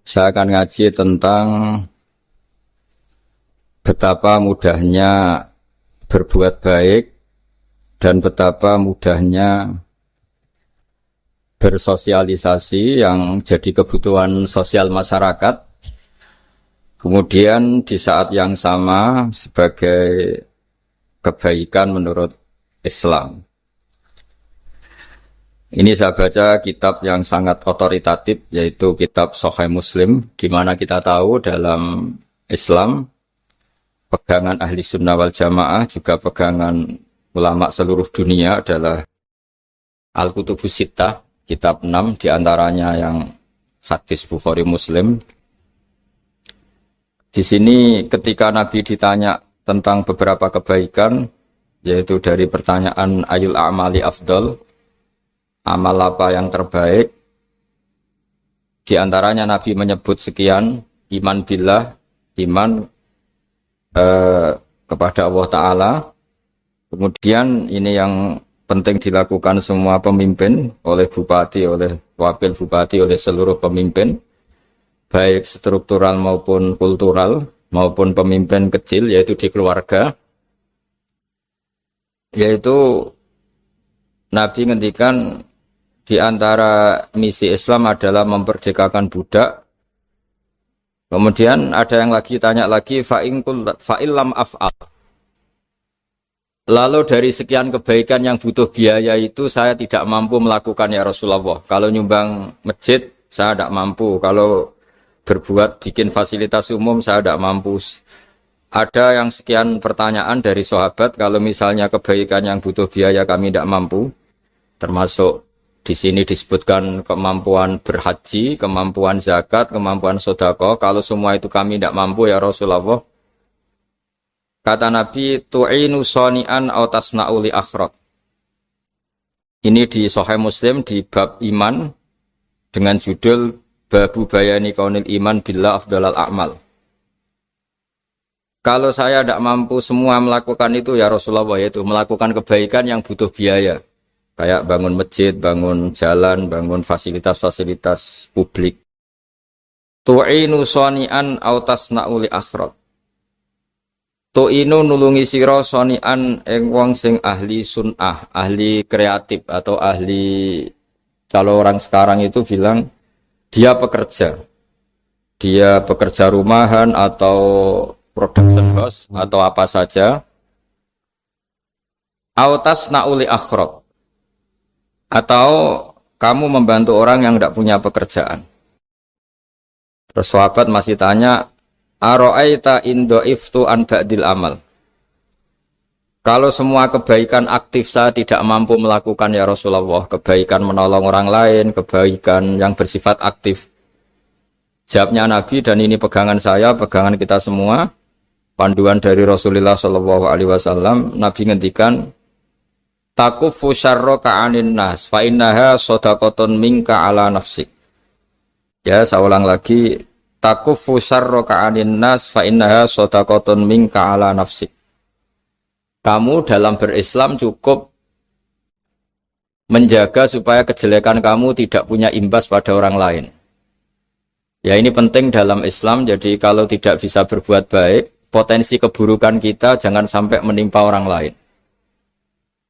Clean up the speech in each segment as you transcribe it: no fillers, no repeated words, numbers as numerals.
Saya akan ngaji tentang betapa mudahnya berbuat baik dan betapa mudahnya bersosialisasi yang jadi kebutuhan sosial masyarakat. Kemudian di saat yang sama sebagai kebaikan menurut Islam. Ini saya baca kitab yang sangat otoritatif, yaitu kitab Sahih Muslim, di mana kita tahu dalam Islam pegangan ahli sunnah wal jamaah, juga pegangan ulama seluruh dunia adalah Al-Kutubus Sittah, kitab 6, diantaranya yang hadis Bukhari Muslim. Di sini ketika Nabi ditanya tentang beberapa kebaikan, yaitu dari pertanyaan ayul a'mali afdal, amal apa yang terbaik, di antaranya Nabi menyebut sekian: iman billah, iman kepada Allah Ta'ala. Kemudian ini yang penting dilakukan semua pemimpin, oleh bupati, oleh wakil bupati, oleh seluruh pemimpin, baik struktural maupun kultural, maupun pemimpin kecil, yaitu di keluarga. Yaitu Nabi ngendikan di antara misi Islam adalah memperdekakan budak. Kemudian ada yang lagi tanya lagi, fa'illam af'al. Lalu dari sekian kebaikan yang butuh biaya itu saya tidak mampu melakukan ya Rasulullah. Kalau nyumbang masjid saya tidak mampu. Kalau berbuat bikin fasilitas umum saya tidak mampu. Ada yang sekian pertanyaan dari sahabat, kalau misalnya kebaikan yang butuh biaya kami tidak mampu, termasuk di sini disebutkan kemampuan berhaji, kemampuan zakat, kemampuan sedekah. Kalau semua itu kami tidak mampu ya Rasulullah. Kata Nabi, tu'inu soni'an aw tasna'u li akhraq. Ini di Sahih Muslim di bab iman dengan judul Babu bayani kaunil iman billah afdalal a'mal. Kalau saya tidak mampu semua melakukan itu ya Rasulullah, yaitu melakukan kebaikan yang butuh biaya. Kayak bangun masjid, bangun jalan, bangun fasilitas-fasilitas publik. Tu'inu soni'an aw tasna'u li akhraq. Tu'inu nulungi sira soni'an ing wong sing ahli sun'ah, ahli kreatif, atau ahli, kalau orang sekarang itu bilang dia pekerja. Dia pekerja rumahan atau production house atau apa saja. Aw tasna'u li akhraq. Atau kamu membantu orang yang tidak punya pekerjaan. Terus sahabat masih tanya, aro'aita indo'iftu an ba'dil amal. Kalau semua kebaikan aktif saya tidak mampu melakukan ya Rasulullah, kebaikan menolong orang lain, kebaikan yang bersifat aktif. Jawabnya Nabi, dan ini pegangan saya, pegangan kita semua, panduan dari Rasulullah SAW, Nabi ngendikan, takufu syarroka anin nas fa innaha shadaqatun minka ala nafsik. Ya, saya ulang lagi, takufu syarroka anin nas fa innaha shadaqatun minka ala nafsik. Kamu dalam berislam cukup menjaga supaya kejelekan kamu tidak punya imbas pada orang lain. Ya, ini penting dalam Islam. Jadi kalau tidak bisa berbuat baik, potensi keburukan kita jangan sampai menimpa orang lain.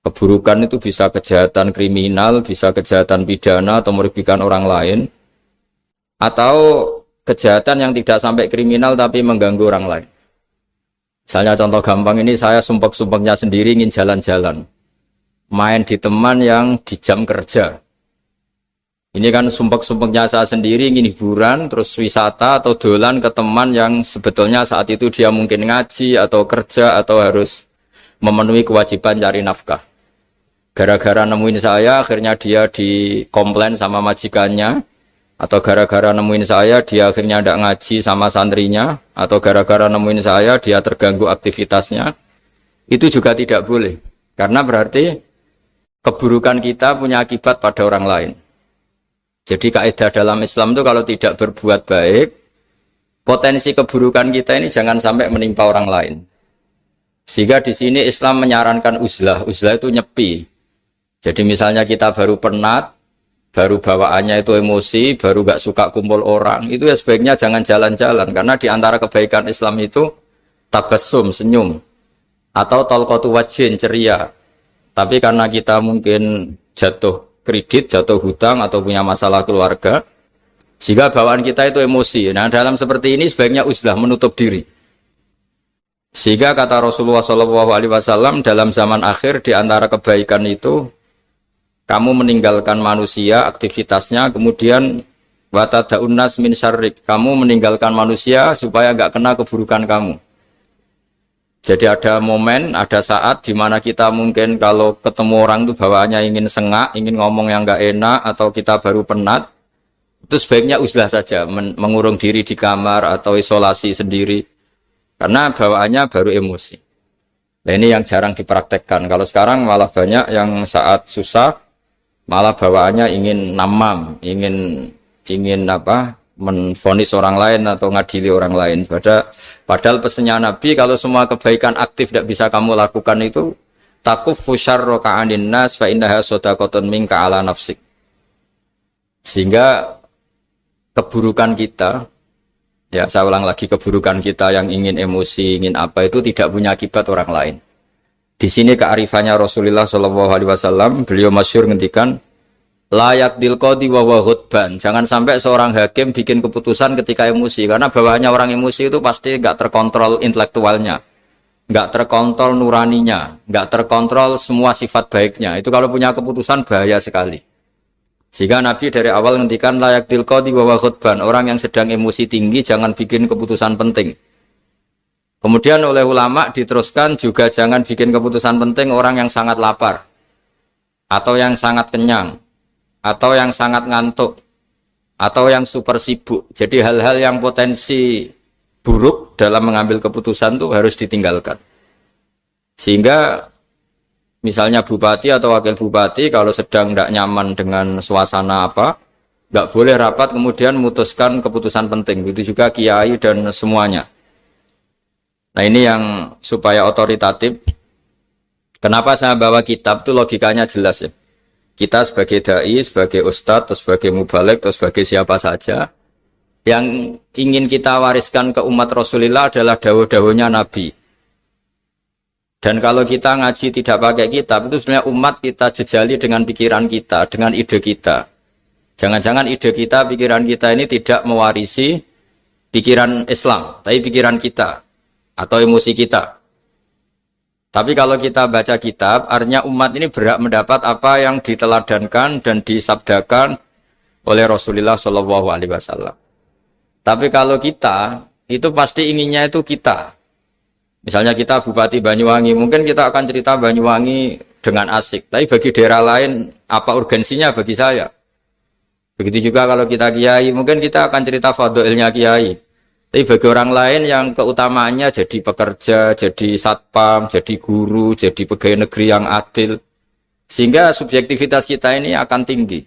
Keburukan itu bisa kejahatan kriminal, bisa kejahatan pidana atau merugikan orang lain, atau kejahatan yang tidak sampai kriminal tapi mengganggu orang lain. Misalnya contoh gampang ini, saya sumpek-sumpeknya sendiri ingin jalan-jalan, main di teman yang di jam kerja. Ini kan sumpek-sumpeknya saya sendiri ingin hiburan, terus wisata atau dolan ke teman yang sebetulnya saat itu dia mungkin ngaji atau kerja atau harus memenuhi kewajiban cari nafkah. Gara-gara nemuin saya, akhirnya dia dikomplain sama majikannya, atau gara-gara nemuin saya, dia akhirnya tidak ngaji sama santrinya, atau gara-gara nemuin saya, dia terganggu aktivitasnya. Itu juga tidak boleh, karena berarti keburukan kita punya akibat pada orang lain. Jadi kaidah dalam Islam itu kalau tidak berbuat baik, potensi keburukan kita ini jangan sampai menimpa orang lain. Sehingga di sini Islam menyarankan uzlah. Uzlah itu nyepi. Jadi misalnya kita baru penat, baru bawaannya itu emosi, baru gak suka kumpul orang, itu ya sebaiknya jangan jalan-jalan, karena di antara kebaikan Islam itu tabassum, senyum, atau talqatu wajhin, ceria. Tapi karena kita mungkin jatuh kredit, jatuh hutang, atau punya masalah keluarga, sehingga bawaan kita itu emosi. Nah, dalam seperti ini sebaiknya uzlah, menutup diri. Sehingga kata Rasulullah SAW dalam zaman akhir di antara kebaikan itu kamu meninggalkan manusia aktivitasnya, kemudian watadaun nas min syarrik, kamu meninggalkan manusia supaya enggak kena keburukan kamu. Jadi ada momen, ada saat di mana kita mungkin kalau ketemu orang itu bawaannya ingin sengak, ingin ngomong yang enggak enak, atau kita baru penat, itu sebaiknya uzlah saja, mengurung diri di kamar atau isolasi sendiri. Karena bawaannya baru emosi. Nah, ini yang jarang dipraktekkan. Kalau sekarang malah banyak yang saat susah, malah bawaannya ingin namam, ingin menvonis orang lain atau ngadili orang lain. Padahal pesannya Nabi, kalau semua kebaikan aktif tidak bisa kamu lakukan itu, takuffu syarra ka'anin nas fa innaha shadaqatun minka ala nafsik. Sehingga keburukan kita, ya saya ulang lagi, keburukan kita yang ingin emosi, ingin apa, itu tidak punya akibat orang lain. Di sini kearifannya Rasulullah SAW, beliau masyhur ngendikan, layak dilqodi wa ghadban. Jangan sampai seorang hakim bikin keputusan ketika emosi, karena bawaannya orang emosi itu pasti nggak terkontrol intelektualnya, nggak terkontrol nuraninya, nggak terkontrol semua sifat baiknya. Itu kalau punya keputusan bahaya sekali. Sehingga Nabi dari awal ngendikan layak dilqodi wa ghadban, orang yang sedang emosi tinggi jangan bikin keputusan penting. Kemudian oleh ulama diteruskan juga jangan bikin keputusan penting orang yang sangat lapar, atau yang sangat kenyang, atau yang sangat ngantuk, atau yang super sibuk. Jadi hal-hal yang potensi buruk dalam mengambil keputusan itu harus ditinggalkan. Sehingga misalnya bupati atau wakil bupati kalau sedang tidak nyaman dengan suasana apa, nggak boleh rapat kemudian memutuskan keputusan penting. Begitu juga kiai dan semuanya. Nah, ini yang supaya otoritatif. Kenapa saya bawa kitab itu logikanya jelas ya. Kita sebagai dai, sebagai ustadz, atau sebagai mubaligh, atau sebagai siapa saja, yang ingin kita wariskan ke umat Rasulullah adalah dawuh-dawuhnya Nabi. Dan kalau kita ngaji tidak pakai kitab, itu sebenarnya umat kita jejali dengan pikiran kita, dengan ide kita. Jangan-jangan ide kita, pikiran kita ini tidak mewarisi pikiran Islam, tapi pikiran kita, atau emosi kita. Tapi kalau kita baca kitab, artinya umat ini berhak mendapat apa yang diteladankan dan disabdakan oleh Rasulullah SAW. Tapi kalau kita, itu pasti inginnya itu kita. Misalnya kita Bupati Banyuwangi, mungkin kita akan cerita Banyuwangi dengan asik. Tapi bagi daerah lain, apa urgensinya bagi saya? Begitu juga kalau kita kiai, mungkin kita akan cerita fadhilnya kiai. Tapi bagi orang lain yang keutamaannya jadi pekerja, jadi satpam, jadi guru, jadi pegawai negeri yang adil. Sehingga subjektivitas kita ini akan tinggi.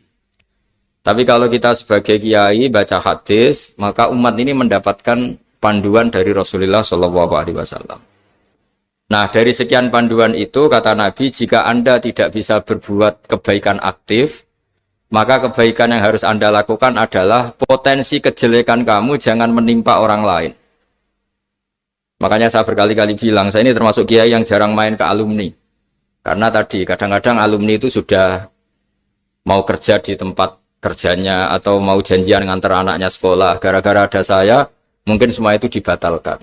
Tapi kalau kita sebagai kiai baca hadis, maka umat ini mendapatkan panduan dari Rasulullah SAW. Nah, dari sekian panduan itu, kata Nabi, jika Anda tidak bisa berbuat kebaikan aktif, maka kebaikan yang harus Anda lakukan adalah potensi kejelekan kamu jangan menimpa orang lain. Makanya saya berkali-kali bilang, saya ini termasuk kiai yang jarang main ke alumni. Karena tadi, kadang-kadang alumni itu sudah mau kerja di tempat kerjanya, atau mau janjian ngantar anaknya sekolah. Gara-gara ada saya, mungkin semua itu dibatalkan.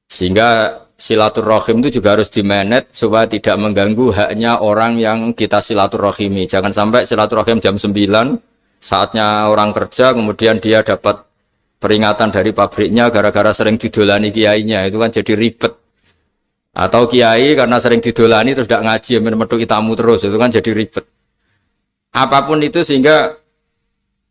Sehingga silaturahim itu juga harus dimanage supaya tidak mengganggu haknya orang yang kita silaturahimi. Jangan sampai silaturahim jam 9, saatnya orang kerja, kemudian dia dapat peringatan dari pabriknya gara-gara sering didolani kiainya. Itu kan jadi ribet. Atau kiai karena sering didolani terus tidak ngaji, metu tamu terus. Itu kan jadi ribet. Apapun itu, sehingga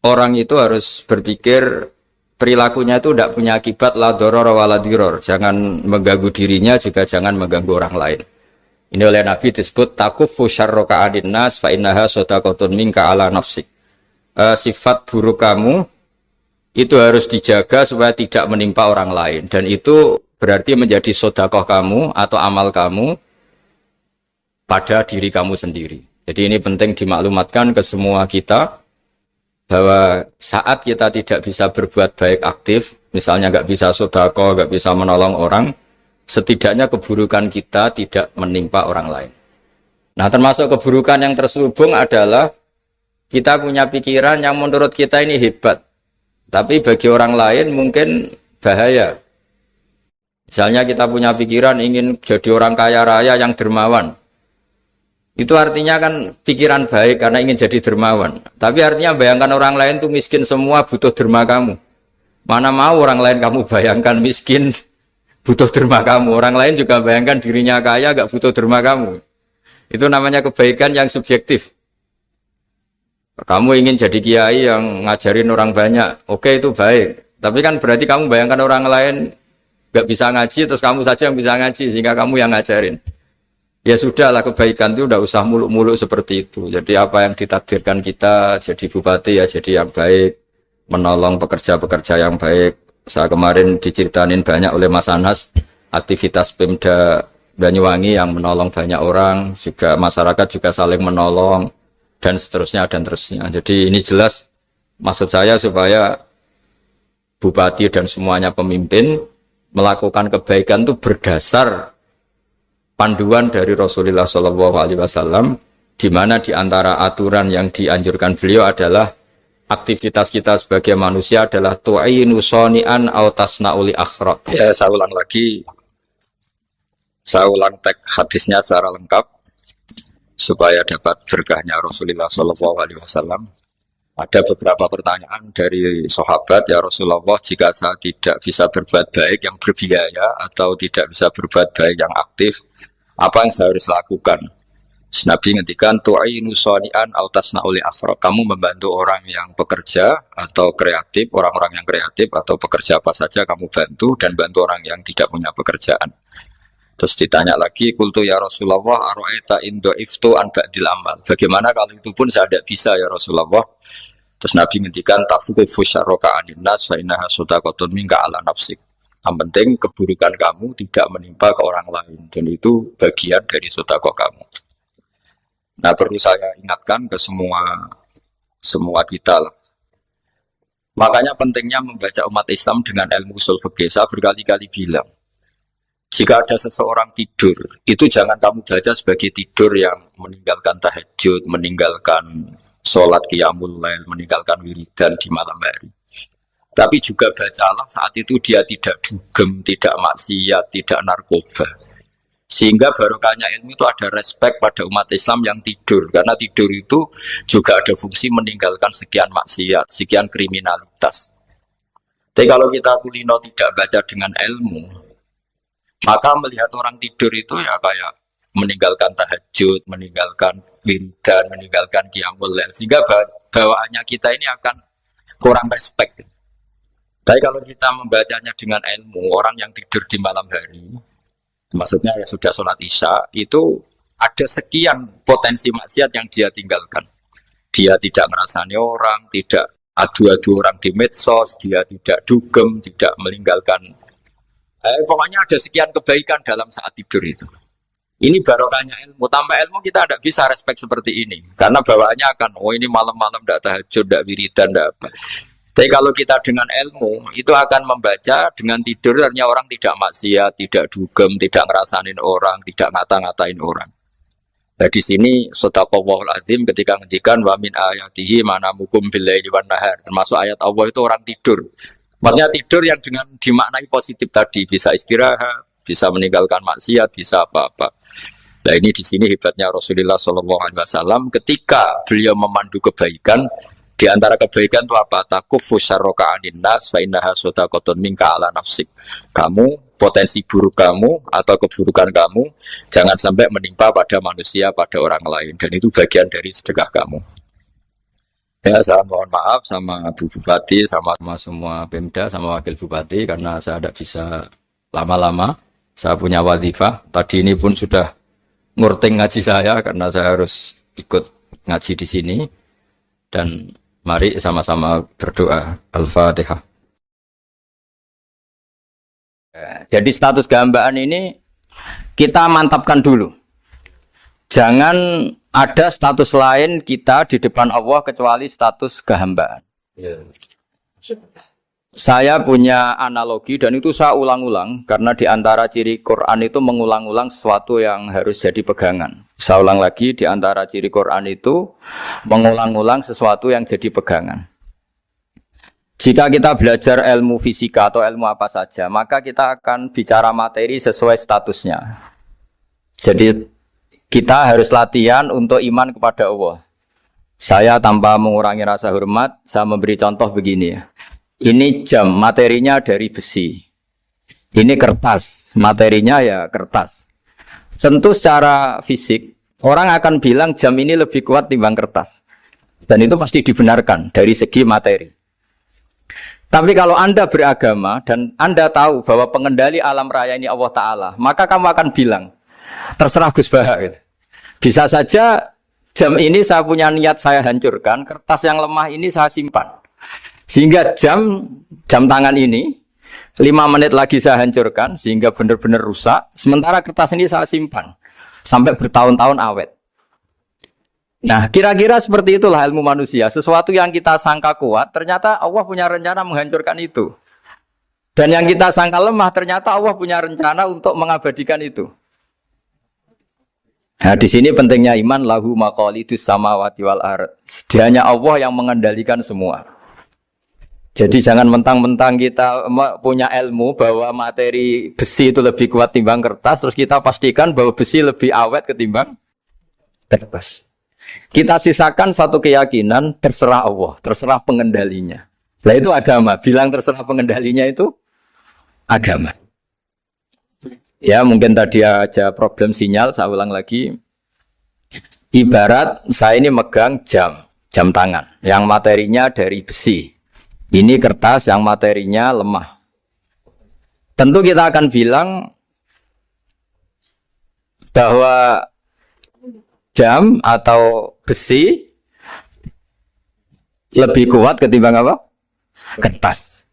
orang itu harus berpikir perilakunya itu tidak punya akibat la doror wa la diror. Jangan mengganggu dirinya, juga jangan mengganggu orang lain. Ini oleh Nabi disebut takuffu syarra ka'adin nas fa innaha shadaqatun minka ala nafsik. Sifat buruk kamu itu harus dijaga supaya tidak menimpa orang lain, dan itu berarti menjadi sedekah kamu atau amal kamu pada diri kamu sendiri. Jadi ini penting dimaklumatkan ke semua kita bahwa saat kita tidak bisa berbuat baik aktif, misalnya nggak bisa sedekah, nggak bisa menolong orang, setidaknya keburukan kita tidak menimpa orang lain. Nah, termasuk keburukan yang terselubung adalah kita punya pikiran yang menurut kita ini hebat, tapi bagi orang lain mungkin bahaya. Misalnya kita punya pikiran ingin jadi orang kaya raya yang dermawan. Itu artinya kan pikiran baik karena ingin jadi dermawan. Tapi artinya bayangkan orang lain tuh miskin semua butuh derma kamu. Mana mau orang lain kamu bayangkan miskin butuh derma kamu. Orang lain juga bayangkan dirinya kaya gak butuh derma kamu. Itu namanya kebaikan yang subjektif. Kamu ingin jadi kiai yang ngajarin orang banyak. Oke, itu baik. Tapi kan berarti kamu bayangkan orang lain gak bisa ngaji terus kamu saja yang bisa ngaji sehingga kamu yang ngajarin. Ya sudahlah, kebaikan itu udah usah muluk-muluk seperti itu. Jadi apa yang ditakdirkan kita jadi bupati ya jadi yang baik, menolong pekerja-pekerja yang baik. Saya kemarin diceritain banyak oleh Mas Anas aktivitas Pemda Banyuwangi yang menolong banyak orang, juga masyarakat juga saling menolong dan seterusnya dan terusnya. Jadi ini jelas maksud saya supaya bupati dan semuanya pemimpin melakukan kebaikan itu berdasar panduan dari Rasulullah SAW, di mana di antara aturan yang dianjurkan beliau adalah aktivitas kita sebagai manusia adalah tu'inu soni'an au tasna'uli akhrat. Ya, saya ulang lagi. Saya ulang teks hadisnya secara lengkap supaya dapat berkahnya Rasulullah SAW. Ada beberapa pertanyaan dari sahabat, ya Rasulullah, jika saya tidak bisa berbuat baik yang berbiaya atau tidak bisa berbuat baik yang aktif, apa yang saya harus lakukan? Nabi ngendikan tu'inu shani'an aw tasna'u li asra. Kamu membantu orang yang bekerja atau kreatif, orang-orang yang kreatif atau pekerja apa saja kamu bantu dan bantu orang yang tidak punya pekerjaan. Terus ditanya lagi, qultu ya Rasulullah ara'aita in dha'iftu an ba'dil amal. Bagaimana kalau itu pun saya tidak bisa ya Rasulullah? Terus Nabi ngendikan tafuqifu syarraka 'anin nas fa innaha shadaqatun minka 'ala nafsik. Yang penting keburukan kamu tidak menimpa ke orang lain dan itu bagian dari sedekah kamu. Nah, perlu saya ingatkan ke semua kita lah. Makanya pentingnya membaca umat Islam dengan ilmu usul fikih. Saya berkali-kali bilang, jika ada seseorang tidur, itu jangan kamu baca sebagai tidur yang meninggalkan tahajud, meninggalkan sholat qiyamul lail, meninggalkan wiridan di malam hari. Tapi juga bacalah saat itu dia tidak dugem, tidak maksiat, tidak narkoba. Sehingga barokahnya ilmu itu ada respek pada umat Islam yang tidur. Karena tidur itu juga ada fungsi meninggalkan sekian maksiat, sekian kriminalitas. Tapi kalau kita kulino tidak baca dengan ilmu, maka melihat orang tidur itu ya kayak meninggalkan tahajud, meninggalkan wiridan, meninggalkan qiyamul lail. Sehingga bawaannya kita ini akan kurang respek. Tapi kalau kita membacanya dengan ilmu, orang yang tidur di malam hari, maksudnya ya sudah sholat isya, itu ada sekian potensi maksiat yang dia tinggalkan. Dia tidak ngerasani orang, tidak adu-adu orang di medsos, dia tidak dugem, tidak meninggalkan. Pokoknya ada sekian kebaikan dalam saat tidur itu. Ini barokahnya ilmu. Tanpa ilmu kita tidak bisa respek seperti ini. Karena bawaannya akan, oh ini malam-malam tidak tahajud, tidak wiridan, tidak apa. Tapi kalau kita dengan ilmu, itu akan membaca dengan tidur, artinya orang tidak maksiat, tidak dugem, tidak ngerasanin orang, tidak ngata-ngatain orang. Nah di sini Sadaqallahul Azim ketika ngendikan wa min ayatihi manamukum billaili wan nahar, termasuk ayat Allah itu orang tidur. Maksudnya tidur yang dengan dimaknai positif tadi, bisa istirahat, bisa meninggalkan maksiat, bisa apa-apa. Nah ini di sini hebatnya Rasulullah SAW ketika beliau memandu kebaikan. Di antara kebaikan itu apa? Takufu syarroka anin nas fa innaha shadaqatun minka 'ala nafsik. Kamu, potensi buruk kamu atau keburukan kamu jangan sampai menimpa pada manusia, pada orang lain, dan itu bagian dari sedekah kamu. Ya, saya mohon maaf sama Bu Bupati, sama semua Pemda, sama Wakil Bupati karena saya tidak bisa lama-lama. Saya punya wadifah. Tadi ini pun sudah ngurting ngaji saya karena saya harus ikut ngaji di sini. Dan mari sama-sama berdoa. Al-Fatihah. Jadi status gambaan ini kita mantapkan dulu. Jangan ada status lain kita di depan Allah kecuali status kehambaan. Saya punya analogi dan itu saya ulang-ulang karena di antara ciri Quran itu mengulang-ulang sesuatu yang harus jadi pegangan. Saya ulang lagi, di antara ciri Quran itu mengulang-ulang sesuatu yang jadi pegangan. Jika kita belajar ilmu fisika atau ilmu apa saja, maka kita akan bicara materi sesuai statusnya. Jadi kita harus latihan untuk iman kepada Allah. Saya tanpa mengurangi rasa hormat, saya memberi contoh begini ya. Ini jam, materinya dari besi. Ini kertas, materinya ya kertas. Tentu secara fisik, orang akan bilang jam ini lebih kuat timbang kertas. Dan itu pasti dibenarkan dari segi materi. Tapi kalau Anda beragama dan Anda tahu bahwa pengendali alam raya ini Allah Ta'ala, maka kamu akan bilang, terserah Gus Baha. Gitu. Bisa saja jam ini saya punya niat saya hancurkan, kertas yang lemah ini saya simpan. Sehingga jam tangan ini 5 menit lagi saya hancurkan sehingga benar-benar rusak. Sementara kertas ini saya simpan sampai bertahun-tahun awet. Nah, kira-kira seperti itulah ilmu manusia. Sesuatu yang kita sangka kuat, ternyata Allah punya rencana menghancurkan itu. Dan yang kita sangka lemah, ternyata Allah punya rencana untuk mengabadikan itu. Nah, di sini pentingnya iman, lahu maqalidus samawati wal ardh. Hanya Allah yang mengendalikan semua. Jadi jangan mentang-mentang kita punya ilmu bahwa materi besi itu lebih kuat timbang kertas, terus kita pastikan bahwa besi lebih awet ketimbang kertas. Kita sisakan satu keyakinan, terserah Allah, terserah pengendalinya. Nah itu agama, bilang terserah pengendalinya itu agama. Ya mungkin tadi aja problem sinyal, saya ulang lagi. Ibarat saya ini megang jam tangan, yang materinya dari besi. Ini kertas yang materinya lemah. Tentu kita akan bilang bahwa jam atau besi lebih kuat ketimbang apa? Kertas.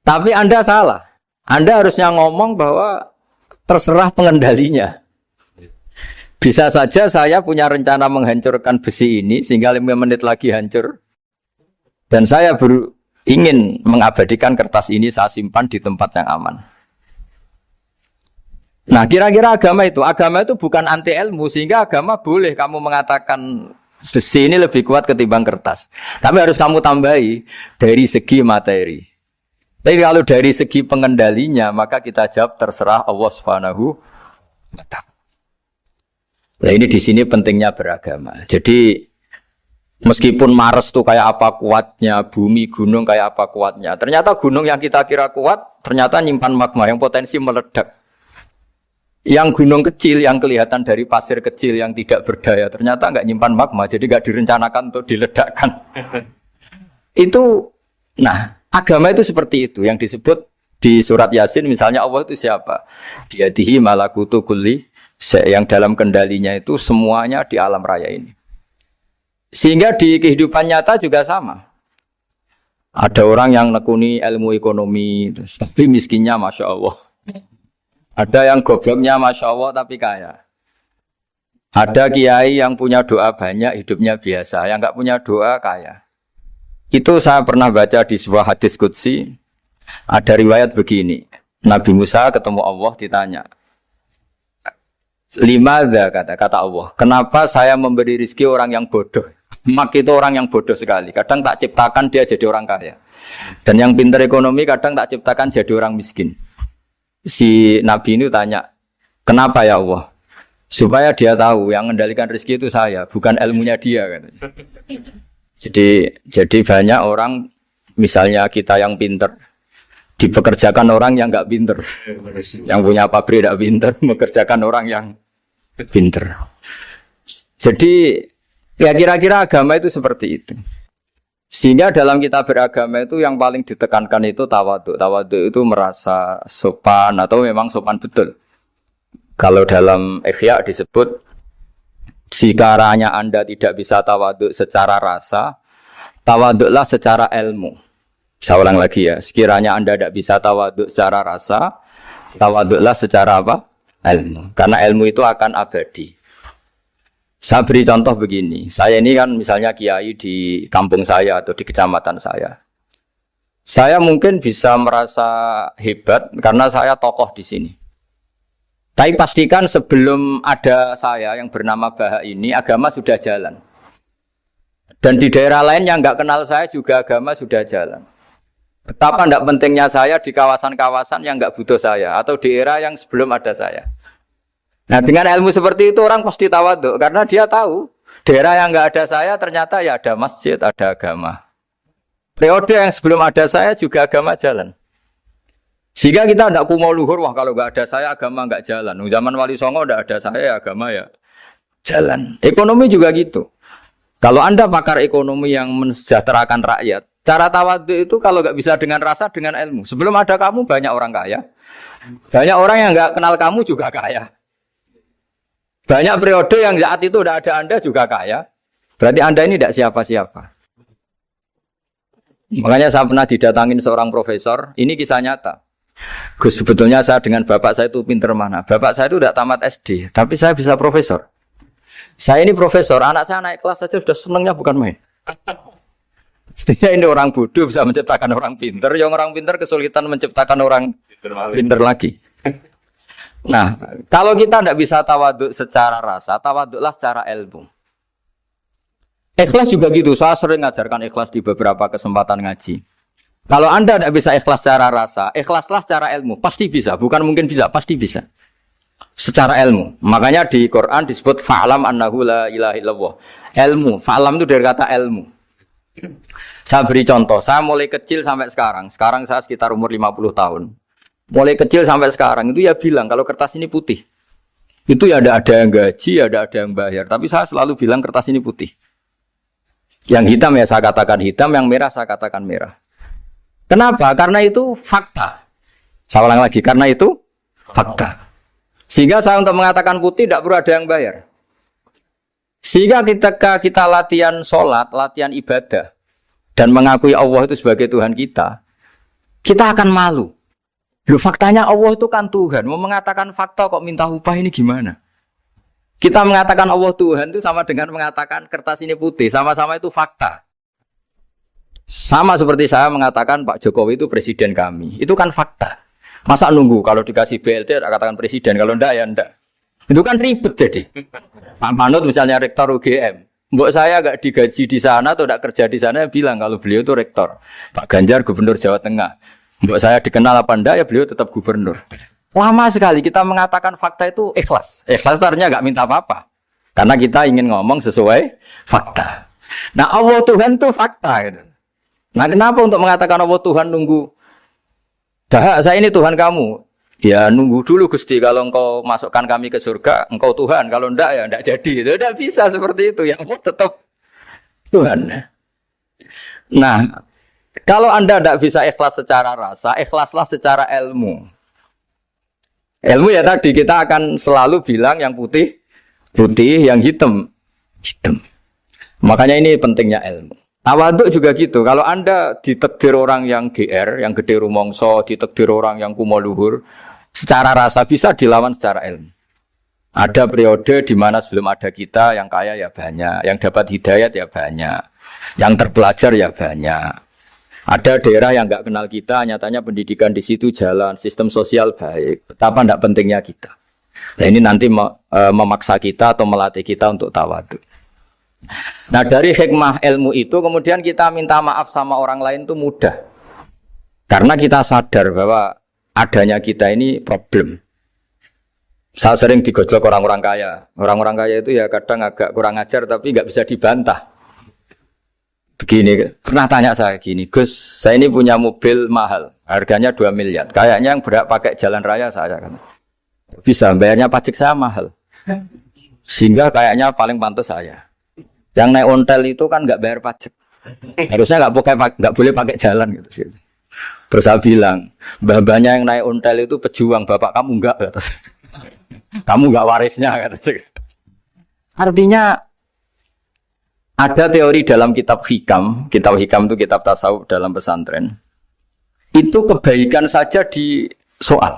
Tapi Anda salah. Anda harusnya ngomong bahwa terserah pengendalinya. Bisa saja saya punya rencana menghancurkan besi ini sehingga 5 menit lagi hancur. Dan saya ingin mengabadikan kertas ini saya simpan di tempat yang aman. Nah kira-kira agama itu bukan anti ilmu. Sehingga agama boleh kamu mengatakan besi ini lebih kuat ketimbang kertas. Tapi harus kamu tambahi dari segi materi. Tapi kalau dari segi pengendalinya maka kita jawab terserah Allah Subhanahu wa ta'ala. Nah ini di sini pentingnya beragama. Jadi meskipun Mars itu kayak apa kuatnya, bumi, gunung kayak apa kuatnya. Ternyata gunung yang kita kira kuat, ternyata nyimpan magma yang potensi meledak. Yang gunung kecil, yang kelihatan dari pasir kecil yang tidak berdaya, ternyata nggak nyimpan magma, jadi nggak direncanakan untuk diledakkan. Itu, nah, agama itu seperti itu. Yang disebut di surat Yasin, misalnya Allah itu siapa? Biyadihi malakutu kulli, yang dalam kendalinya itu semuanya di alam raya ini. Sehingga di kehidupan nyata juga sama. Ada orang yang nekuni ilmu ekonomi, tapi miskinnya Masya Allah. Ada yang gobloknya Masya Allah tapi kaya. Ada kiai yang punya doa banyak, hidupnya biasa. Yang nggak punya doa kaya. Itu saya pernah baca di sebuah hadis qudsi. Ada riwayat begini. Nabi Musa ketemu Allah ditanya. Limadza kata Allah. Kenapa saya memberi rezeki orang yang bodoh? Mak itu orang yang bodoh sekali. Kadang tak ciptakan dia jadi orang kaya. Dan yang pintar ekonomi kadang tak ciptakan jadi orang miskin. Si Nabi ini tanya, kenapa ya Allah? Supaya dia tahu yang mengendalikan rezeki itu saya, bukan ilmunya dia. Katanya. Jadi banyak orang, misalnya kita yang pintar, dipekerjakan orang yang nggak pintar. Yang punya pabrik tidak pintar, mengerjakan orang yang pintar. Jadi ya kira-kira agama itu seperti itu. Sehingga dalam kita beragama itu yang paling ditekankan itu tawadhu. Tawadhu itu merasa sopan atau memang sopan betul. Kalau dalam Ihya disebut sekiranya Anda tidak bisa tawadhu secara rasa, tawadhulah secara ilmu. Saya ulang lagi ya, sekiranya Anda tidak bisa tawadhu secara rasa, tawadhulah secara apa? Ilmu. Karena ilmu itu akan abadi. Saya beri contoh begini. Saya ini kan misalnya kiai di kampung saya atau di kecamatan saya. Saya mungkin bisa merasa hebat karena saya tokoh di sini. Tapi pastikan sebelum ada saya yang bernama Baha ini, agama sudah jalan. Dan di daerah lain yang nggak kenal saya juga agama sudah jalan. Betapa tidak pentingnya saya di kawasan-kawasan yang nggak butuh saya atau di era yang sebelum ada saya. Nah dengan ilmu seperti itu orang pasti tawaduk karena dia tahu daerah yang nggak ada saya ternyata ya ada masjid, ada agama. Periode yang sebelum ada saya juga agama jalan. Sehingga kita tidak kumo luhur, wah kalau nggak ada saya agama nggak jalan. Zaman Wali Songo nggak ada saya agama ya jalan. Ekonomi juga gitu. Kalau Anda pakar ekonomi yang mensejahterakan rakyat, cara tawaduk itu kalau nggak bisa dengan rasa, dengan ilmu. Sebelum ada kamu banyak orang kaya, banyak orang yang nggak kenal kamu juga kaya. Banyak periode yang saat itu udah ada Anda juga kaya. Berarti Anda ini tidak siapa-siapa. Makanya saya pernah didatangin seorang profesor. Ini kisah nyata. Gus, sebetulnya saya dengan bapak saya itu pinter mana. Bapak saya itu tidak tamat SD. Tapi saya bisa profesor. Saya ini profesor. Anak saya naik kelas saja sudah senangnya bukan main. Setidaknya ini orang bodoh bisa menciptakan orang pinter. Yang orang pinter kesulitan menciptakan orang pinter lagi. Nah, kalau kita tidak bisa tawaduk secara rasa, tawaduklah secara ilmu. Ikhlas juga gitu, saya sering ngajarkan ikhlas di beberapa kesempatan ngaji. Kalau Anda tidak bisa ikhlas secara rasa, ikhlaslah secara ilmu. Pasti bisa, bukan mungkin bisa, pasti bisa. Secara ilmu. Makanya di Quran disebut fa'lam annahu la ilaha illallah. Ilmu, fa'lam itu dari kata ilmu. Saya beri contoh, saya mulai kecil sampai sekarang. Sekarang saya sekitar umur 50 tahun. Mulai kecil sampai sekarang itu ya bilang kalau kertas ini putih. Itu ya ada yang gaji, ada yang bayar. Tapi saya selalu bilang kertas ini putih. Yang hitam ya saya katakan hitam, yang merah saya katakan merah. Kenapa? Karena itu fakta. Saya ulang lagi, karena itu fakta. Sehingga saya untuk mengatakan putih tidak perlu ada yang bayar. Sehingga ketika kita latihan sholat, latihan ibadah, dan mengakui Allah itu sebagai Tuhan kita akan malu. Loh, faktanya Allah itu kan Tuhan. Mau mengatakan fakta kok minta upah ini gimana? Kita mengatakan Allah Tuhan itu sama dengan mengatakan kertas ini putih. Sama-sama itu fakta. Sama seperti saya mengatakan Pak Jokowi itu presiden kami. Itu kan fakta. Masa nunggu kalau dikasih BLT katakan presiden. Kalau enggak ya enggak. Itu kan ribet jadi. Pak Manut misalnya rektor UGM. Mbok saya enggak digaji di sana atau enggak kerja di sana bilang kalau beliau itu rektor. Pak Ganjar gubernur Jawa Tengah. Mbok saya dikenal apa enggak ya beliau tetap gubernur. Lama sekali kita mengatakan fakta itu ikhlas. Ikhlas itu artinya enggak minta apa-apa. Karena kita ingin ngomong sesuai fakta. Nah Allah Tuhan itu fakta. Gitu. Nah kenapa untuk mengatakan Allah Tuhan nunggu? Dah saya ini Tuhan kamu. Ya nunggu dulu Gusti. Kalau engkau masukkan kami ke surga, engkau Tuhan. Kalau enggak ya enggak jadi. Itu enggak bisa seperti itu. Ya Allah tetap Tuhan. Nah kalau Anda tidak bisa ikhlas secara rasa, ikhlaslah secara ilmu. Ilmu ya tadi kita akan selalu bilang yang putih, putih, yang hitam, hitam. Makanya ini pentingnya ilmu. Tawaduk juga gitu. Kalau Anda ditakdir orang yang GR, yang gede rumongso, ditakdir orang yang kumo luhur, secara rasa bisa dilawan secara ilmu. Ada periode di mana sebelum ada kita yang kaya ya banyak, yang dapat hidayat ya banyak, yang terpelajar ya banyak. Ada daerah yang nggak kenal kita, nyatanya pendidikan di situ jalan, sistem sosial baik. Betapa tidak pentingnya kita. Nah ini nanti memaksa kita atau melatih kita untuk tawaduk. Nah dari hikmah ilmu itu kemudian kita minta maaf sama orang lain itu mudah. Karena kita sadar bahwa adanya kita ini problem. Saya sering digojlok orang-orang kaya. Orang-orang kaya itu ya kadang agak kurang ajar tapi nggak bisa dibantah. Begini, pernah tanya saya gini, Gus, saya ini punya mobil mahal, harganya 2 miliar. Kayaknya yang berat pakai jalan raya saya kan. Bisa, bayarnya pajak saya mahal. Sehingga kayaknya paling pantas saya. Yang naik ontel itu kan nggak bayar pajak. Harusnya nggak boleh pakai jalan gitu. Terus saya bilang, mbah-mbahnya yang naik ontel itu pejuang, bapak kamu enggak. Kamu enggak warisnya. Artinya, ada teori dalam kitab hikam itu kitab tasawuf dalam pesantren. Itu kebaikan saja di soal.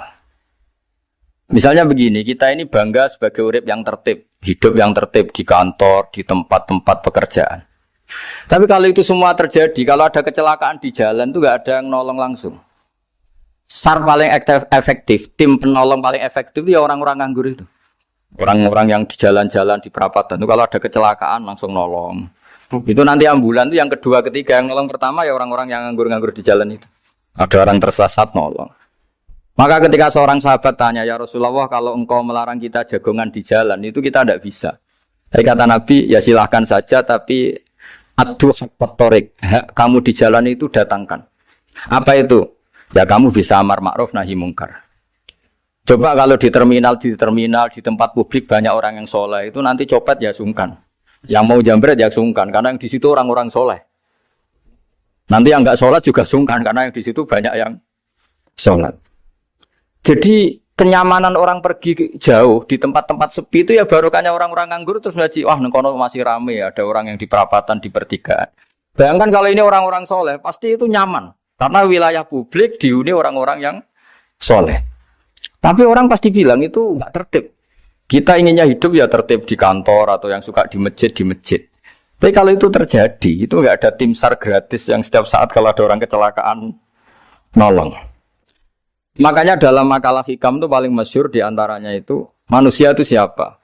Misalnya begini, kita ini bangga sebagai urip yang tertib, hidup yang tertib di kantor, di tempat-tempat pekerjaan. Tapi kalau itu semua terjadi, kalau ada kecelakaan di jalan itu nggak ada yang nolong langsung. SAR paling efektif, tim penolong paling efektif itu ya orang-orang nganggur itu. Orang-orang yang di jalan-jalan di perapatan itu kalau ada kecelakaan langsung nolong. Itu nanti ambulan itu yang kedua, ketiga, yang nolong pertama ya orang-orang yang nganggur-nganggur di jalan itu. Ada orang tersesat nolong. Maka ketika seorang sahabat tanya, ya Rasulullah, kalau engkau melarang kita jagongan di jalan, itu kita tidak bisa. Tapi kata Nabi, ya silahkan saja, tapi adu haqqat thoriq, kamu di jalan itu datangkan. Apa itu? Ya kamu bisa amar ma'ruf nahi mungkar. Coba kalau di terminal, di tempat publik banyak orang yang soleh, itu nanti copet ya sungkan. Yang mau jambret ya sungkan, karena yang di situ orang-orang soleh. Nanti yang enggak sholat juga sungkan, karena yang di situ banyak yang sholat. Jadi kenyamanan orang pergi jauh di tempat-tempat sepi itu ya barokahnya orang-orang nganggur terus ngaji, wah nengkono masih rame, ada orang yang di perapatan, di pertigaan. Bayangkan kalau ini orang-orang soleh, pasti itu nyaman. Karena wilayah publik dihuni orang-orang yang soleh. Tapi orang pasti bilang itu nggak tertib. Kita inginnya hidup ya tertib di kantor atau yang suka di masjid, di masjid. Tapi kalau itu terjadi, itu nggak ada tim SAR gratis yang setiap saat kalau ada orang kecelakaan nolong. Makanya dalam makalah hikam itu paling masyhur diantaranya itu manusia itu siapa?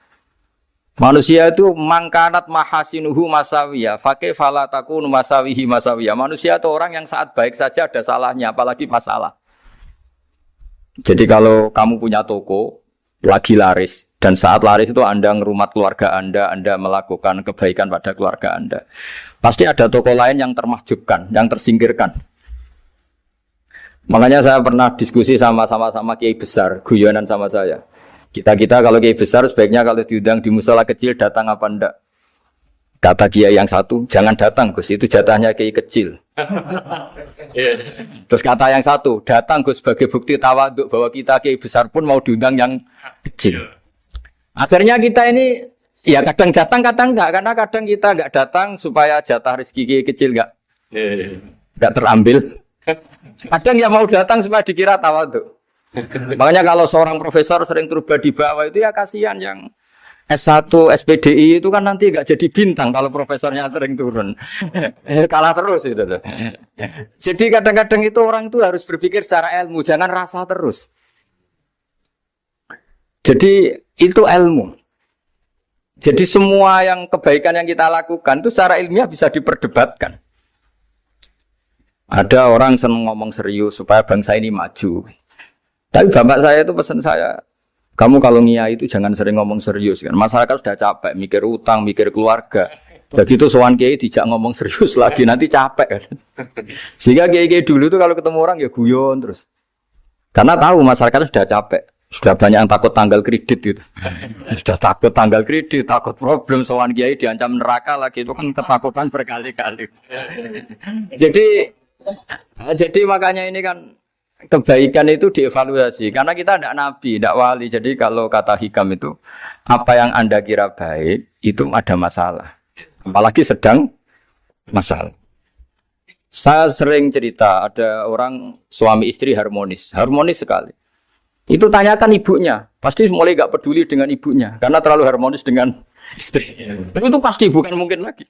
Manusia itu mangkanat mahasinuhu masawiya, fakih falatakun masawihi masawiya. Manusia itu orang yang saat baik saja ada salahnya, apalagi masalah. Jadi kalau kamu punya toko lagi laris dan saat laris itu Anda ngerumat keluarga Anda melakukan kebaikan pada keluarga Anda, pasti ada toko lain yang termahjubkan, yang tersingkirkan. Makanya saya pernah diskusi sama kiai besar, guyonan sama saya. Kita kalau kiai besar sebaiknya kalau diundang di musala kecil datang apa enggak? Kata kiai yang satu, jangan datang Gus, itu jatahnya kiai kecil. Terus kata yang satu, datang Gus sebagai bukti tawaduk bahwa kita kiai besar pun mau diundang yang kecil. Akhirnya kita ini ya kadang datang kadang enggak, karena kadang kita enggak datang supaya jatah rezeki kiai kecil enggak terambil. Kadang ya mau datang supaya dikira tawaduk. Makanya kalau seorang profesor sering turba di bawah itu ya kasihan yang S1, SPDI itu kan nanti enggak jadi bintang kalau profesornya sering turun. Kalah terus itu loh. Jadi kadang-kadang itu orang itu harus berpikir secara ilmu, jangan rasa terus. Jadi itu ilmu. Jadi semua yang kebaikan yang kita lakukan itu secara ilmiah bisa diperdebatkan. Ada orang senang ngomong serius supaya bangsa ini maju. Tapi bapak saya itu pesan saya, kamu kalau ngiyai itu jangan sering ngomong serius kan. Masyarakat sudah capek mikir utang, mikir keluarga. Jadi itu sowan kiai dijak ngomong serius lagi nanti capek kan. Sehingga kiai dulu itu kalau ketemu orang ya guyon terus. Karena tahu masyarakat sudah capek. Sudah banyak yang takut tanggal kredit gitu. Sudah takut tanggal kredit, takut problem sowan kiai diancam neraka lagi itu kan ketakutan berkali-kali. Jadi makanya ini kan kebaikan itu dievaluasi karena kita tidak nabi, tidak wali. Jadi kalau kata hikam itu apa yang Anda kira baik itu ada masalah. Apalagi sedang masalah. Saya sering cerita ada orang suami istri harmonis sekali. Itu tanyakan ibunya, pasti mulai gak peduli dengan ibunya karena terlalu harmonis dengan istri. Tapi itu pasti bukan mungkin lagi.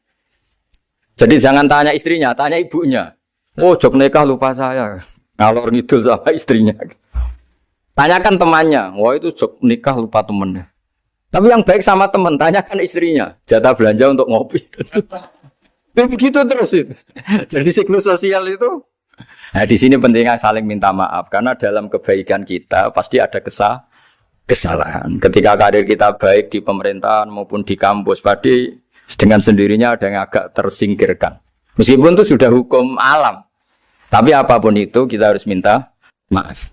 Jadi jangan tanya istrinya, tanya ibunya. Oh, jok nikah lupa saya. Ngalor ngidul sama istrinya. Tanyakan temannya. Wah, itu jok nikah lupa temennya. Tapi yang baik sama teman, tanyakan istrinya. Jatah belanja untuk ngopi. Begitu terus itu. Jadi siklus sosial itu. Nah, di sini pentingnya saling minta maaf karena dalam kebaikan kita pasti ada kesalahan. Ketika karir kita baik di pemerintahan maupun di kampus, pasti dengan sendirinya ada yang agak tersingkirkan. Meskipun itu sudah hukum alam. Tapi apapun itu kita harus minta maaf.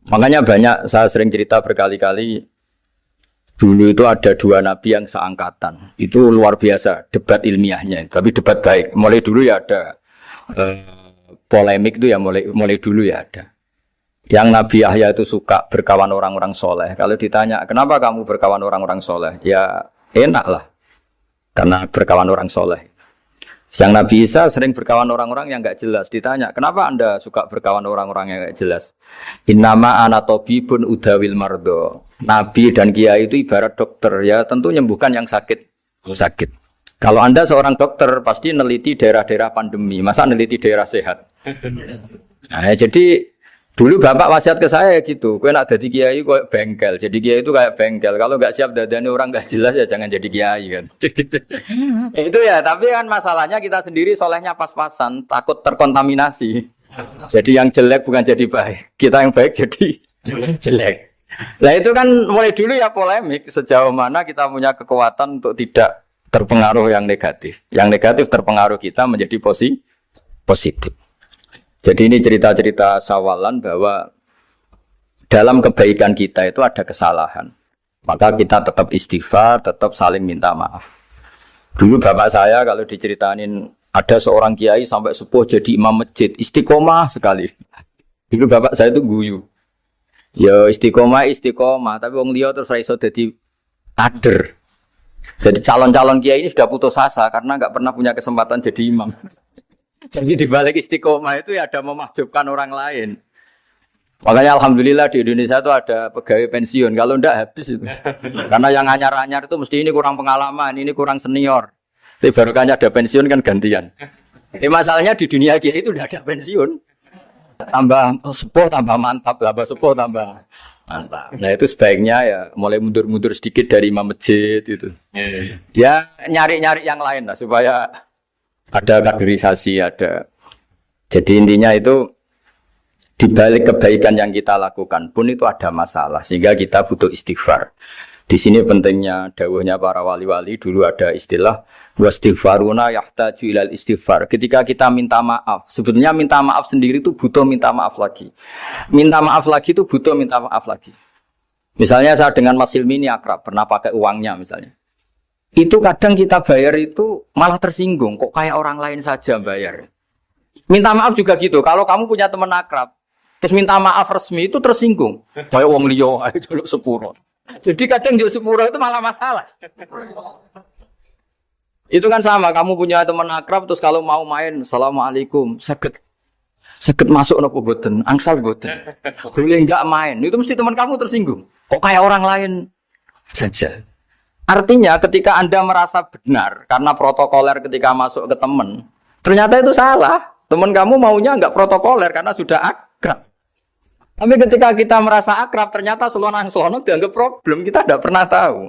Makanya banyak saya sering cerita berkali-kali. Dulu itu ada dua nabi yang seangkatan. Itu luar biasa debat ilmiahnya. Tapi debat baik. Mulai dulu ya ada polemik itu ya mulai dulu ya ada. Yang Nabi Yahya itu suka berkawan orang-orang soleh. Kalau ditanya kenapa kamu berkawan orang-orang soleh? Ya enak lah. Karena berkawan orang soleh. Yang Nabi Isa sering berkawan orang-orang yang nggak jelas. Ditanya, kenapa Anda suka berkawan orang-orang yang nggak jelas? Innama ana tabibun udawil mardo. Nabi dan kiai itu ibarat dokter, ya tentu menyembuhkan yang sakit. Kalau Anda seorang dokter, pasti neliti daerah-daerah pandemi. Masa neliti daerah sehat? Nah, jadi dulu bapak wasiat ke saya gitu. Kau nak jadi kiai kok bengkel. Jadi kiai itu kayak bengkel. Kalau nggak siap dadani orang nggak jelas ya jangan jadi kiai kan. Itu ya. Tapi kan masalahnya kita sendiri solehnya pas-pasan. Takut terkontaminasi. Jadi yang jelek bukan jadi baik. Kita yang baik jadi jelek. Nah itu kan mulai dulu ya polemik. Sejauh mana kita punya kekuatan untuk tidak terpengaruh yang negatif. Yang negatif terpengaruh kita menjadi positif. Jadi ini cerita-cerita sawalan bahwa dalam kebaikan kita itu ada kesalahan. Maka kita tetap istighfar, tetap saling minta maaf. Dulu bapak saya kalau diceritain ada seorang kiai sampai sepuh jadi imam masjid, istiqomah sekali. Dulu bapak saya itu guyu. Ya istiqomah, tapi wong liya terus ra iso dadi kader. Jadi calon-calon kiai ini sudah putus asa karena enggak pernah punya kesempatan jadi imam. Jadi di balik istiqomah itu ya ada memahjubkan orang lain. Makanya alhamdulillah di Indonesia itu ada pegawai pensiun. Kalau enggak habis itu. Karena yang anyar-anyar itu mesti ini kurang pengalaman, ini kurang senior. Tapi barokahnya ada pensiun kan gantian. Masalahnya di dunia kiai itu udah ada pensiun. Tambah sepuh tambah mantap, tambah sepuh tambah mantap. Nah itu sebaiknya ya mulai mundur-mundur sedikit dari imam masjid itu. Ya nyari-nyari yang lain lah supaya ada kaderisasi, ada. Jadi intinya itu di balik kebaikan yang kita lakukan pun itu ada masalah sehingga kita butuh istighfar. Di sini pentingnya dawuhnya para wali-wali, dulu ada istilah wastighfaruna yahtaju ilal istighfar. Ketika kita minta maaf, sebetulnya minta maaf sendiri itu butuh minta maaf lagi. Minta maaf lagi itu butuh minta maaf lagi. Misalnya saya dengan Mas Hilmi ini akrab, pernah pakai uangnya misalnya. Itu kadang kita bayar itu malah tersinggung, kok kayak orang lain saja bayar. Minta maaf juga gitu, kalau kamu punya teman akrab, terus minta maaf resmi itu tersinggung. Kayak wong liya ae jaluk sepuro. Jadi kadang jaluk sepuro itu malah masalah. Itu kan sama, kamu punya teman akrab terus kalau mau main, assalamualaikum, saged masuk nopo boten, angsal boten. Boleh enggak main, itu mesti teman kamu tersinggung. Kok kayak orang lain saja. Artinya ketika Anda merasa benar karena protokoler ketika masuk ke teman, ternyata itu salah. Teman kamu maunya enggak protokoler karena sudah akrab. Tapi ketika kita merasa akrab, ternyata selonang-selonang dianggap problem, kita tidak pernah tahu.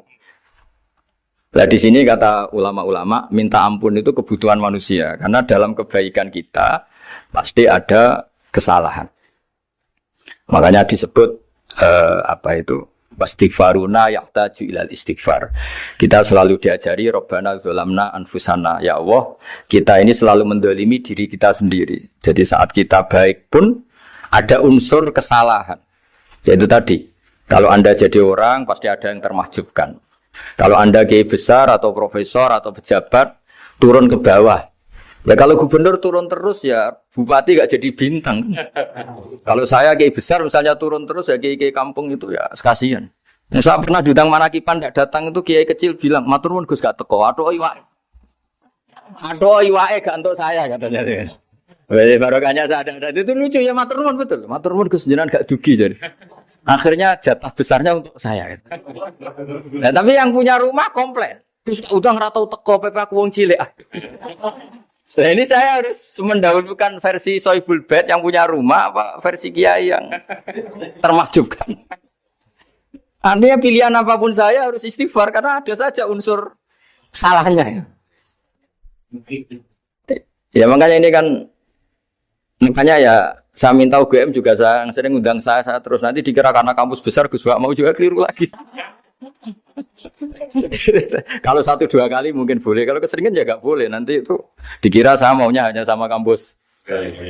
Nah di sini kata ulama-ulama, minta ampun itu kebutuhan manusia. Karena dalam kebaikan kita, pasti ada kesalahan. Makanya disebut, wastighfaruna yahtaju ilal istighfar. Kita selalu diajari, Rabbana dzolamna anfusana. Ya Allah, kita ini selalu mendolimi diri kita sendiri. Jadi saat kita baik pun, ada unsur kesalahan. Yaitu tadi, kalau Anda jadi orang pasti ada yang termahjubkan. Kalau Anda kiai besar atau profesor atau pejabat turun ke bawah. Ya kalau gubernur turun terus ya bupati gak jadi bintang. Kalau saya kiai besar misalnya turun terus ya kiai kampung itu ya kasihan. Saya pernah diundang Manakipan tidak datang itu kiai kecil bilang, "Matur nuwun Gus gak teko, aduh iwake. Aduh iwake gak untuk saya," katanya. Barokahnya saya ada. Itu lucu ya, matur nuwun betul. Matur nuwun Gus jenengan gak dugi jadi. Akhirnya jatah besarnya untuk saya. Nah, tapi yang punya rumah komplain. Gus udah ora tau teko PP aku wong cilik. Nah, ini saya harus mendahulukan versi Soibul Bait yang punya rumah apa versi kiai yang termahjubkan. Artinya pilihan apapun saya harus istighfar karena ada saja unsur salahnya. Ya makanya ini kan makanya ya saya minta UGM juga saya sering undang saya terus nanti dikira karena kampus besar Gus Wak mau juga keliru lagi. Kalau 1-2 kali mungkin boleh, kalau keseringan ya nggak boleh. Nanti itu dikira saya maunya hanya sama kampus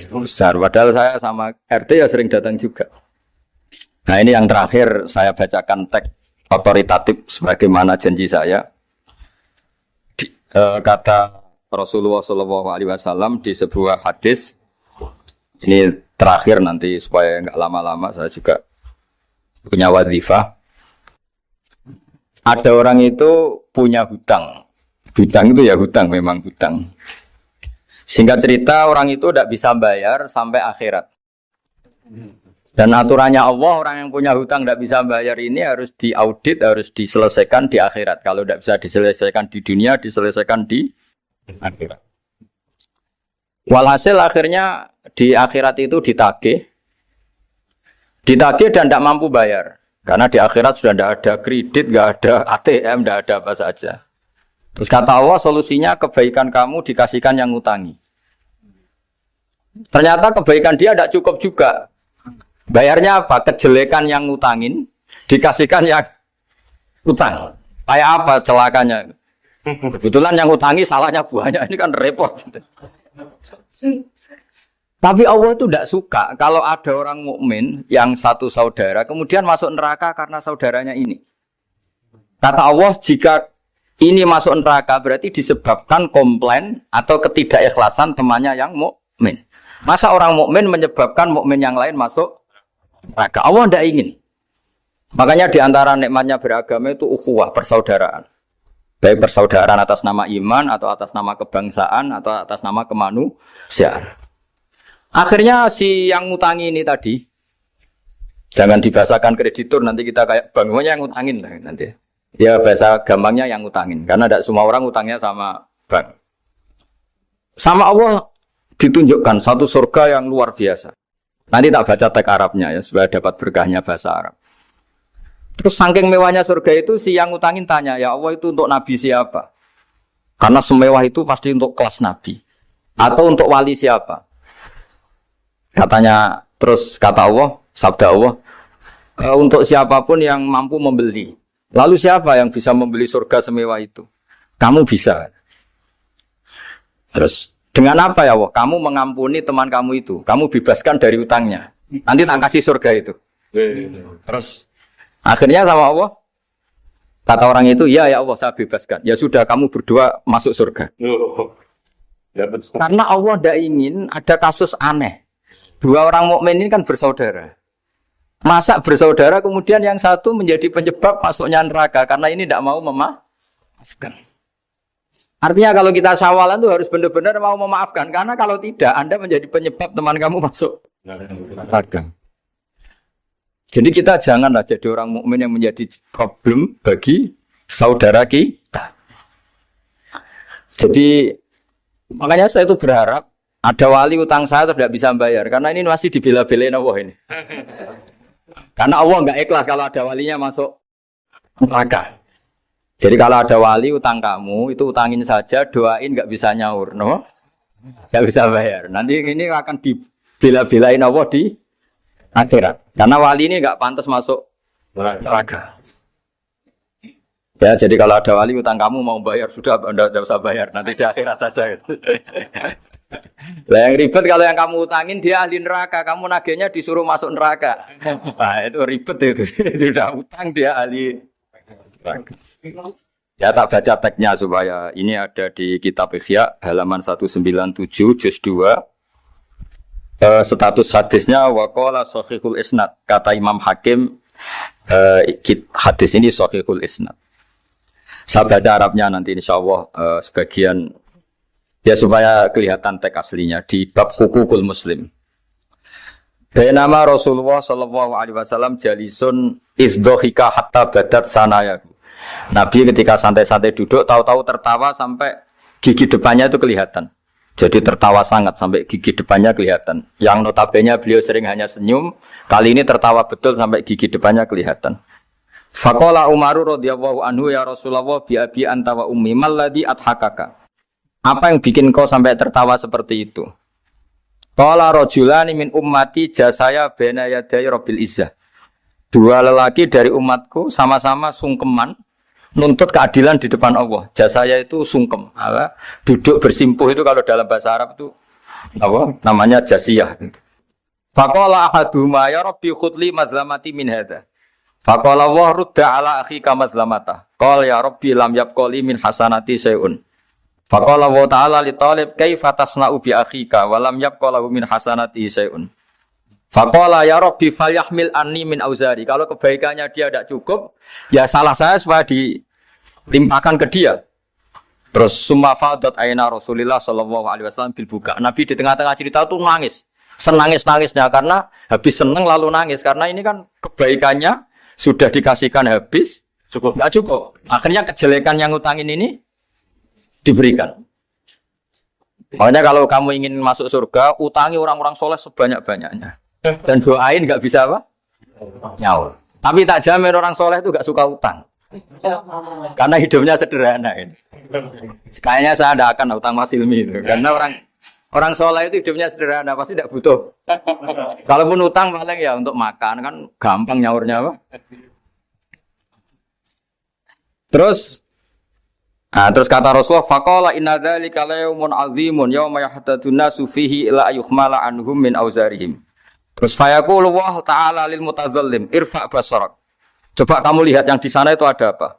besar, padahal saya sama RT ya sering datang juga. Nah ini yang terakhir saya bacakan teks otoritatif sebagaimana janji saya. Kata Rasulullah SAW di sebuah hadis. Ini terakhir nanti supaya nggak lama-lama saya juga punya wadhifah. Ada orang itu punya hutang. Hutang itu ya hutang, memang hutang. Singkat cerita orang itu tidak bisa bayar sampai akhirat. Dan aturannya Allah, orang yang punya hutang tidak bisa bayar ini harus diaudit, harus diselesaikan di akhirat. Kalau tidak bisa diselesaikan di dunia, diselesaikan di akhirat. Walhasil akhirnya di akhirat itu ditagih dan tidak mampu bayar. Karena di akhirat sudah tidak ada kredit, tidak ada ATM, tidak ada apa saja. Terus kata Allah, solusinya kebaikan kamu dikasihkan yang ngutangi. Ternyata kebaikan dia tidak cukup juga. Bayarnya apa? Kejelekan yang ngutangin dikasihkan yang utang. Kayak apa celakanya? Kebetulan yang ngutangi salahnya banyak, ini kan repot. Tapi Allah itu tidak suka kalau ada orang mukmin yang satu saudara kemudian masuk neraka karena saudaranya ini. Kata Allah, jika ini masuk neraka berarti disebabkan komplain atau ketidakikhlasan temannya yang mukmin. Masa orang mukmin menyebabkan mukmin yang lain masuk neraka? Allah tidak ingin. Makanya diantara nikmatnya beragama itu ukhuwah, persaudaraan. Baik persaudaraan atas nama iman atau atas nama kebangsaan atau atas nama kemanusiaan. Akhirnya si yang ngutangi ini tadi, jangan dibahasakan kreditur, nanti kita kayak banknya yang ngutangin lah nanti. Ya bahasa gampangnya yang ngutangin, karena tidak semua orang ngutangnya sama bank. Sama Allah ditunjukkan satu surga yang luar biasa. Nanti tak baca teks Arabnya ya, supaya dapat berkahnya bahasa Arab. Terus saking mewahnya surga itu, si yang ngutangin tanya, ya Allah itu untuk nabi siapa? Karena semewah itu pasti untuk kelas nabi. Atau untuk wali siapa? Katanya, terus kata Allah, sabda Allah, untuk siapapun yang mampu membeli. Lalu siapa yang bisa membeli surga semewah itu? Kamu bisa. Terus, dengan apa ya Allah? Kamu mengampuni teman kamu itu. Kamu bebaskan dari utangnya. Nanti tak kasih surga itu. Terus, akhirnya sama Allah, kata orang itu, ya Allah saya bebaskan. Ya sudah, kamu berdua masuk surga. Karena Allah tidak ingin ada kasus aneh. Dua orang mukmin ini kan bersaudara. Masa bersaudara kemudian yang satu menjadi penyebab masuknya neraka karena ini tidak mau memaafkan. Artinya kalau kita syawalan itu harus benar-benar mau memaafkan, karena kalau tidak Anda menjadi penyebab teman kamu masuk neraka. Jadi kita janganlah jadi orang mukmin yang menjadi problem bagi saudara kita. Jadi makanya saya itu berharap ada wali utang saya tidak bisa bayar, karena ini masih dibela-belain Allah ini. Karena Allah nggak ikhlas kalau ada walinya masuk neraka. Jadi kalau ada wali utang kamu, itu utangin saja, doain nggak bisa nyaur, no? Nggak bisa bayar. Nanti ini akan dibela-belain Allah di akhirat. Karena wali ini nggak pantas masuk neraka. Ya, jadi kalau ada wali utang kamu mau bayar, sudah Anda tidak usah bayar, nanti di akhirat saja. Lah yang ribet kalau yang kamu utangin dia ahli neraka, kamu nagihnya disuruh masuk neraka. Nah, itu ribet itu. Sudah utang dia ahli neraka. Ya tak baca teksnya supaya ini ada di kitab Ihya halaman 197 juz 2. Status hadisnya waqala shahihul isnad. Kata Imam Hakim hadis ini shahihul isnad. Saya baca Arabnya nanti insyaallah sebagian ya supaya kelihatan teks aslinya di bab hukukul muslim. Bainama Rasulullah sallallahu alaihi wasallam jalisun izdhika hatta badat sanaya. Nabi ketika santai-santai duduk tahu-tahu tertawa sampai gigi depannya itu kelihatan. Jadi tertawa sangat sampai gigi depannya kelihatan. Yang notabene beliau sering hanya senyum, kali ini tertawa betul sampai gigi depannya kelihatan. Faqala Umaru radhiyallahu anhu ya Rasulullah bi abi anta wa ummi mal ladzi adhakaka. Apa yang bikin kau sampai tertawa seperti itu? Qala rajulani min ummati jasaya baina yaday rabbil izzah. Dua lelaki dari umatku sama-sama sungkeman nuntut keadilan di depan Allah. Jasaya itu sungkem, duduk bersimpuh itu kalau dalam bahasa Arab itu apa? Namanya jasiyah. Faqala ahaduhuma ya rabbi khudli madlamati min hadza. Faqala wa rudda ala akhika madlamata. Qala ya rabbi lam yabqali min hasanati syai'un. Faqala wa ta'ala li talib kaifa tasna'u bi akhika wa lam yabqa lahu min hasanati syai'un. Faqala ya rabbi falyahmil anni min auzari. Kalau kebaikannya dia tidak cukup, ya salah saya supaya dilimpahkan ke dia. Terus summa fadat aina Rasulillah sallallahu alaihi wasallam bil buka. Nabi di tengah-tengah cerita tuh nangis. Senangis-nangisnya karena habis seneng lalu nangis karena ini kan kebaikannya sudah dikasihkan habis cukup enggak cukup. Akhirnya kejelekan yang ngutangin ini diberikan. Makanya kalau kamu ingin masuk surga, utangi orang-orang soleh sebanyak-banyaknya. Dan doain enggak bisa apa? Nyaur. Tapi tak jamin orang soleh itu enggak suka utang. Karena hidupnya sederhana ini. Kayaknya saya tidak akan utang Mas Ilmi itu. Karena orang soleh itu hidupnya sederhana, pasti tidak butuh. Kalaupun utang paling ya untuk makan kan gampang nyaurnya apa? Terus kata Rasulullah, faqala inna dzalika yaumun azimun yauma yahtadun nasu fihi ila ayuhmala anhum min auzarihim. Terus fayaqulu wa ta'ala lil mutadzallim irfa basarak. Coba kamu lihat yang di sana itu ada apa?